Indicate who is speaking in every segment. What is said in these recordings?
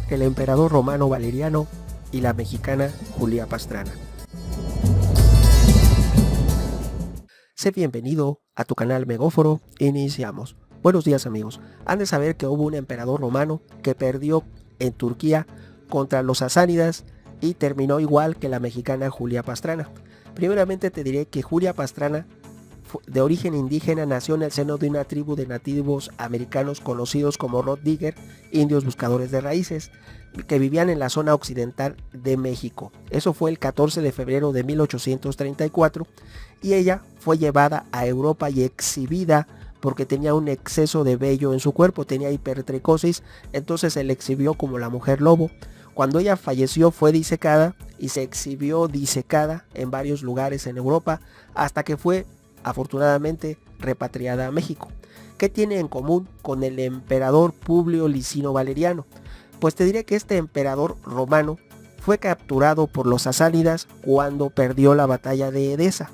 Speaker 1: el emperador romano Valeriano y la mexicana Julia Pastrana. Sé bienvenido a tu canal Megóforo. Iniciamos. Buenos días, amigos. Han de saber que hubo un emperador romano que perdió en Turquía contra los sasánidas y terminó igual que la mexicana Julia Pastrana. Primeramente te diré que Julia Pastrana, de origen indígena, nació en el seno de una tribu de nativos americanos conocidos como Road Digger, indios buscadores de raíces, que vivían en la zona occidental de México. Eso fue el 14 de febrero de 1834 y ella fue llevada a Europa y exhibida porque tenía un exceso de vello en su cuerpo, tenía hipertricosis, entonces se le exhibió como la mujer lobo. Cuando ella falleció fue disecada y se exhibió disecada en varios lugares en Europa hasta que fue afortunadamente repatriada a México. ¿Qué tiene en común con el emperador Publio Licino Valeriano? Pues te diré que este emperador romano fue capturado por los sasánidas cuando perdió la batalla de Edesa.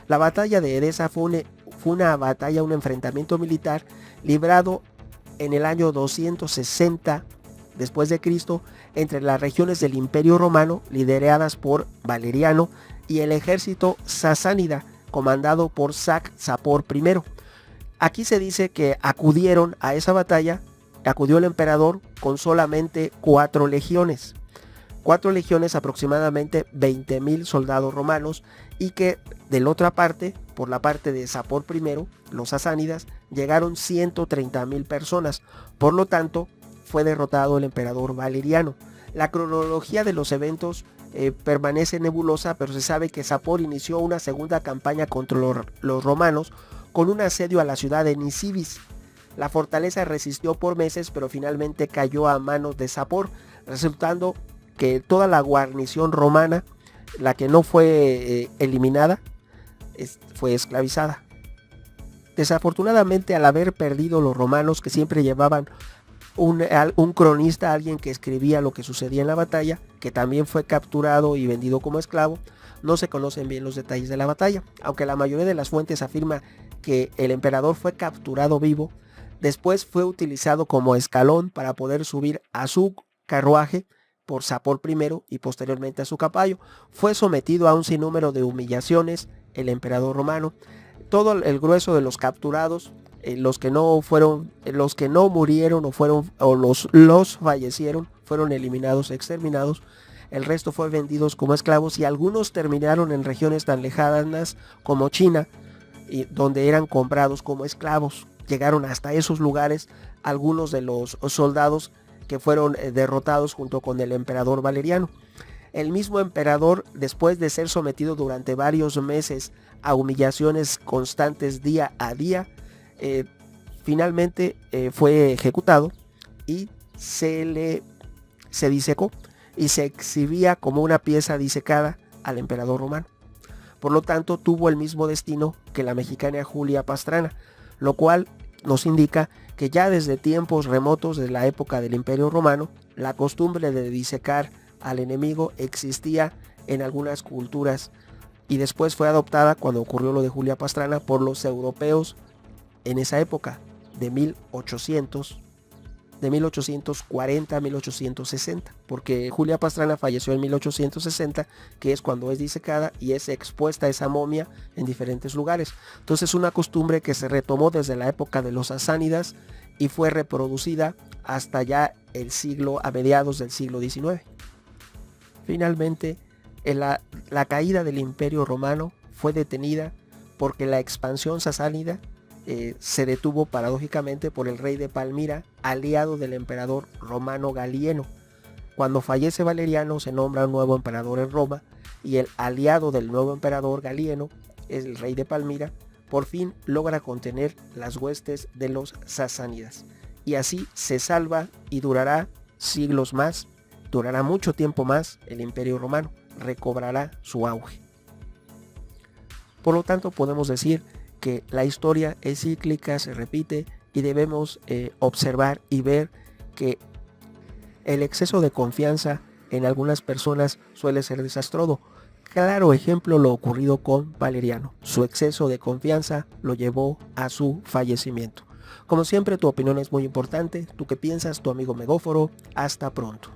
Speaker 1: La batalla de Edesa fue una batalla, un enfrentamiento militar librado en el año 260 después de Cristo entre las regiones del Imperio Romano lideradas por Valeriano y el ejército sasánida comandado por Sac-Sapor I. Aquí se dice que acudieron a esa batalla, acudió el emperador con solamente 4 legiones. 4 legiones, aproximadamente 20,000 soldados romanos, y que de la otra parte, por la parte de Sapor I, los sasánidas, llegaron 130,000 personas. Por lo tanto, fue derrotado el emperador Valeriano. La cronología de los eventos permanece nebulosa, pero se sabe que Sapor inició una segunda campaña contra los romanos con un asedio a la ciudad de Nisibis. La fortaleza resistió por meses, pero finalmente cayó a manos de Sapor, resultando que toda la guarnición romana, la que no fue eliminada, fue esclavizada. Desafortunadamente, al haber perdido los romanos, que siempre llevaban un cronista, alguien que escribía lo que sucedía en la batalla, que también fue capturado y vendido como esclavo, no se conocen bien los detalles de la batalla, aunque la mayoría de las fuentes afirma que el emperador fue capturado vivo. Después fue utilizado como escalón para poder subir a su carruaje por Sapor I y posteriormente a su caballo. Fue sometido a un sinnúmero de humillaciones el emperador romano. Todo el grueso de los capturados, los que no murieron o los fallecieron, fueron eliminados, exterminados. El resto fue vendidos como esclavos y algunos terminaron en regiones tan lejanas como China, donde eran comprados como esclavos. Llegaron hasta esos lugares algunos de los soldados que fueron derrotados junto con el emperador Valeriano. El mismo emperador, después de ser sometido durante varios meses a humillaciones constantes día a día, finalmente fue ejecutado y se disecó y se exhibía como una pieza disecada al emperador romano. Por lo tanto, tuvo el mismo destino que la mexicana Julia Pastrana, lo cual nos indica que ya desde tiempos remotos, de la época del Imperio Romano, la costumbre de disecar al enemigo existía en algunas culturas y después fue adoptada, cuando ocurrió lo de Julia Pastrana, por los europeos en esa época de 1840 a 1860, porque Julia Pastrana falleció en 1860, que es cuando es disecada y es expuesta esa momia en diferentes lugares. Entonces, una costumbre que se retomó desde la época de los sasánidas y fue reproducida hasta ya a mediados del siglo XIX. Finalmente, la caída del Imperio Romano fue detenida porque la expansión sasánida se detuvo paradójicamente por el rey de Palmira, aliado del emperador romano Galieno. Cuando fallece Valeriano, se nombra un nuevo emperador en Roma y el aliado del nuevo emperador Galieno, el rey de Palmira, por fin logra contener las huestes de los sasánidas. Y así se salva y durará siglos más, durará mucho tiempo más el Imperio Romano, recobrará su auge. Por lo tanto, podemos decir que la historia es cíclica, se repite y debemos observar y ver que el exceso de confianza en algunas personas suele ser desastroso. Claro ejemplo lo ocurrido con Valeriano. Su exceso de confianza lo llevó a su fallecimiento. Como siempre, tu opinión es muy importante. ¿Tú qué piensas? Tu amigo Megóforo. Hasta pronto.